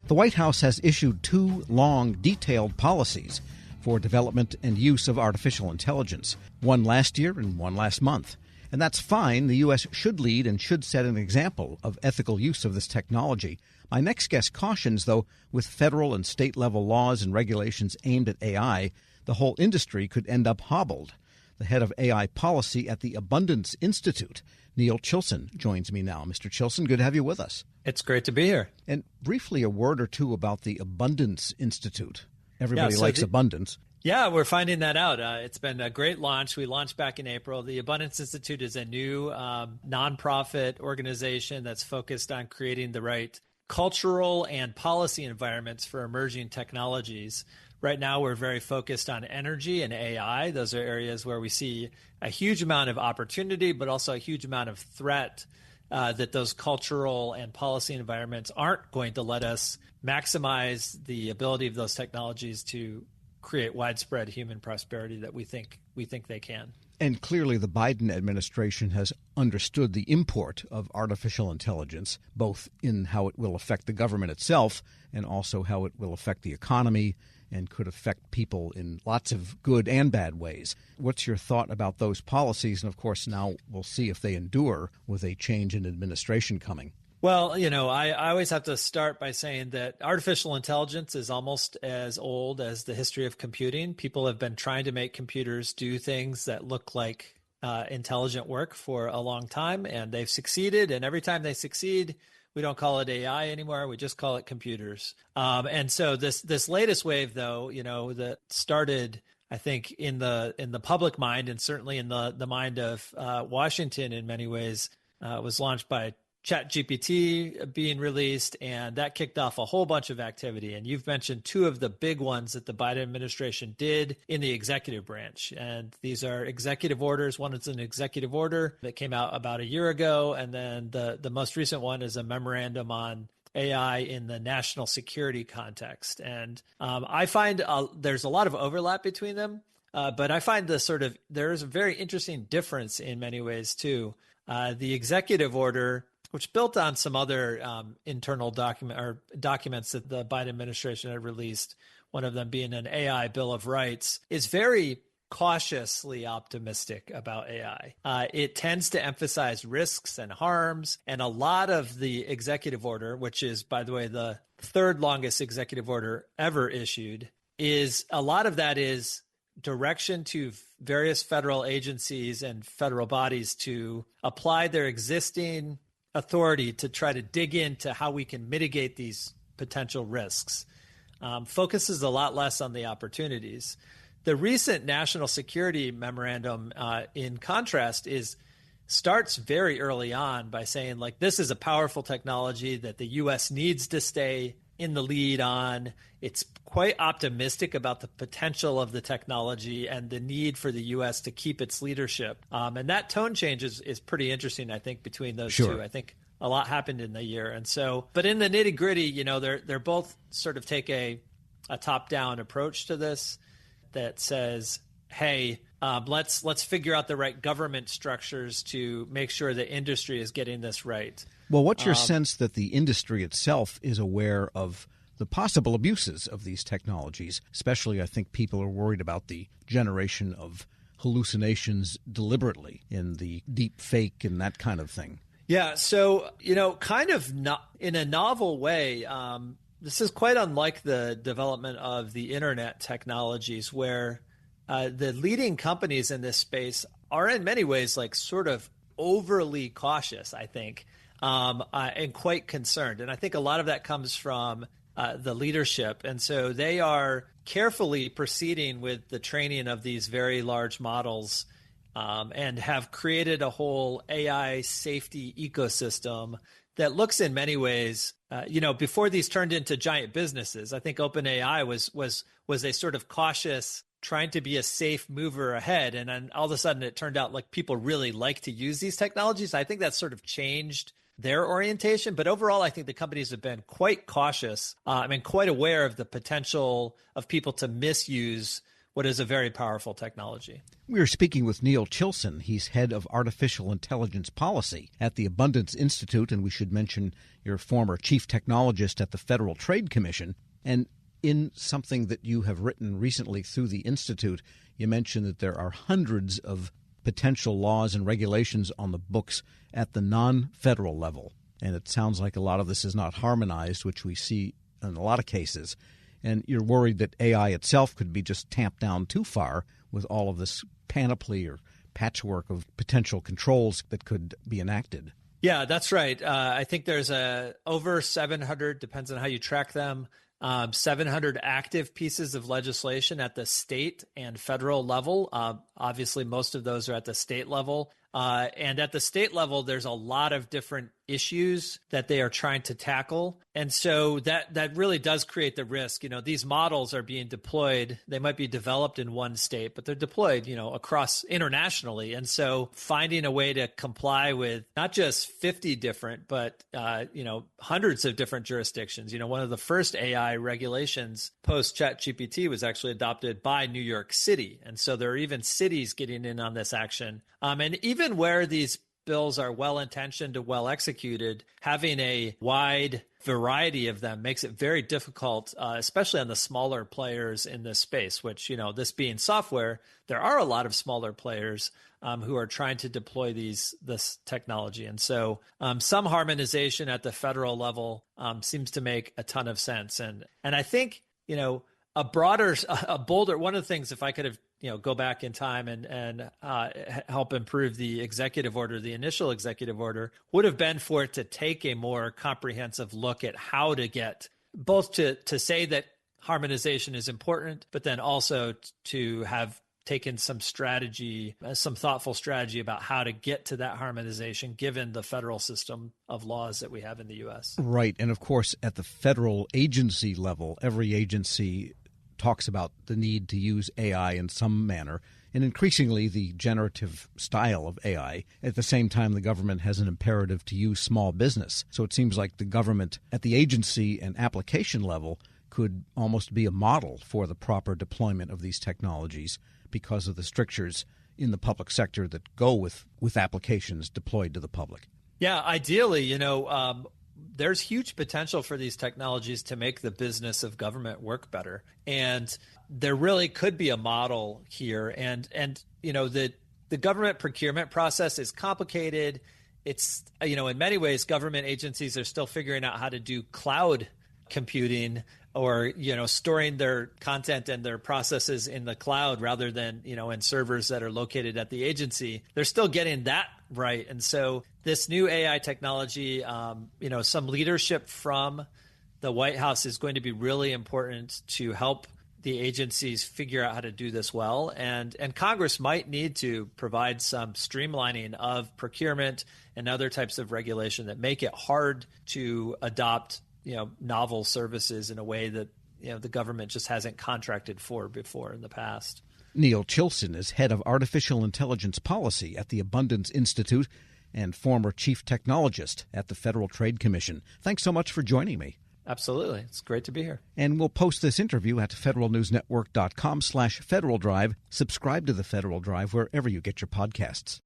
The White House has issued 2 long, detailed policies for development and use of artificial intelligence, one last year and one last month. And that's fine. The U.S. should lead and should set an example of ethical use of this technology. My next guest cautions, though, with federal and state-level laws and regulations aimed at AI, the whole industry could end up hobbled. The head of AI policy at the Abundance Institute, Neil Chilson, joins me now. Mr. Chilson, good to have you with us. It's great to be here. And briefly, a word or two about the Abundance Institute. Everybody likes abundance. Yeah, we're finding that out. It's been a great launch. We launched back in April. The Abundance Institute is a new nonprofit organization that's focused on creating the right cultural and policy environments for emerging technologies. Right now, we're very focused on energy and AI. Those are areas where we see a huge amount of opportunity, but also a huge amount of threat that those cultural and policy environments aren't going to let us maximize the ability of those technologies to create widespread human prosperity that we think they can. And clearly the Biden administration has understood the import of artificial intelligence, both in how it will affect the government itself and also how it will affect the economy and could affect people in lots of good and bad ways. What's your thought about those policies? And of course, now we'll see if they endure with a change in administration coming. Well, I always have to start by saying that artificial intelligence is almost as old as the history of computing. People have been trying to make computers do things that look like intelligent work for a long time, and they've succeeded. And every time they succeed, we don't call it AI anymore. We just call it computers. And so this latest wave, though, that started, I think, in the public mind and certainly in the mind of Washington in many ways, was launched by ChatGPT being released, and that kicked off a whole bunch of activity. And you've mentioned 2 of the big ones that the Biden administration did in the executive branch. And these are executive orders. One is an executive order that came out about a year ago. And then the most recent one is a memorandum on AI in the national security context. And I find there's a lot of overlap between them. But I find there's a very interesting difference in many ways, too. The executive order, which built on some other internal documents that the Biden administration had released, one of them being an AI Bill of Rights, is very cautiously optimistic about AI. It tends to emphasize risks and harms, and a lot of the executive order, which is, by the way, the 3rd longest executive order ever issued, a lot of that is direction to various federal agencies and federal bodies to apply their existing authority to try to dig into how we can mitigate these potential risks. Focuses a lot less on the opportunities. The recent national security memorandum, in contrast, starts very early on by saying, this is a powerful technology that the U.S. needs to stay in the lead on. It's quite optimistic about the potential of the technology and the need for the U.S. to keep its leadership. And that tone change is pretty interesting, I think, between those two. I think a lot happened in the year. And so, but in the nitty gritty, they're both sort of take a top-down approach to this that says, hey, let's figure out the right government structures to make sure the industry is getting this right. Well, what's your sense that the industry itself is aware of the possible abuses of these technologies? Especially, I think people are worried about the generation of hallucinations deliberately in the deep fake and that kind of thing. Yeah. So, kind of not in a novel way, this is quite unlike the development of the internet technologies, where the leading companies in this space are in many ways sort of overly cautious, I think, and quite concerned. And I think a lot of that comes from the leadership. And so they are carefully proceeding with the training of these very large models, and have created a whole AI safety ecosystem that looks in many ways, before these turned into giant businesses. I think OpenAI was a sort of cautious, trying to be a safe mover ahead. And then all of a sudden it turned out people really like to use these technologies. I think that's sort of changed their orientation. But overall, I think the companies have been quite cautious, quite aware of the potential of people to misuse what is a very powerful technology. We are speaking with Neil Chilson. He's head of artificial intelligence policy at the Abundance Institute, and we should mention your former chief technologist at the Federal Trade Commission. And in something that you have written recently through the Institute, you mentioned that there are hundreds of potential laws and regulations on the books at the non-federal level. And it sounds like a lot of this is not harmonized, which we see in a lot of cases. And you're worried that AI itself could be just tamped down too far with all of this panoply or patchwork of potential controls that could be enacted. Yeah, that's right. I think there's over 700, depends on how you track them, 700 active pieces of legislation at the state and federal level. Obviously, most of those are at the state level. And at the state level, there's a lot of different issues that they are trying to tackle. And so that really does create the risk. These models are being deployed. They might be developed in one state, but they're deployed, across internationally. And so finding a way to comply with not just 50 different, but, hundreds of different jurisdictions. One of the first AI regulations post ChatGPT was actually adopted by New York City. And so there are even cities getting in on this action. And even where these bills are well-intentioned and well-executed, having a wide variety of them makes it very difficult, especially on the smaller players in this space, which, this being software, there are a lot of smaller players who are trying to deploy this technology. And so some harmonization at the federal level seems to make a ton of sense. And I think, a bolder, one of the things, if I could have go back in time and help improve the executive order, the initial executive order, would have been for it to take a more comprehensive look at how to get both to say that harmonization is important, but then also to have taken some strategy, some thoughtful strategy about how to get to that harmonization, given the federal system of laws that we have in the U.S. Right. And of course, at the federal agency level, every agency talks about the need to use AI in some manner, and increasingly the generative style of AI. At the same time, the government has an imperative to use small business. So it seems like the government at the agency and application level could almost be a model for the proper deployment of these technologies because of the strictures in the public sector that go with applications deployed to the public. Yeah, ideally, there's huge potential for these technologies to make the business of government work better. And there really could be a model here. And the government procurement process is complicated. It's, in many ways, government agencies are still figuring out how to do cloud computing or, storing their content and their processes in the cloud rather than, in servers that are located at the agency. They're still getting that right. And so this new AI technology, some leadership from the White House is going to be really important to help the agencies figure out how to do this well. And Congress might need to provide some streamlining of procurement and other types of regulation that make it hard to adopt novel services in a way that, the government just hasn't contracted for before in the past. Neil Chilson is head of artificial intelligence policy at the Abundance Institute and former chief technologist at the Federal Trade Commission. Thanks so much for joining me. Absolutely. It's great to be here. And we'll post this interview at federalnewsnetwork.com/Federal Drive. Subscribe to the Federal Drive wherever you get your podcasts.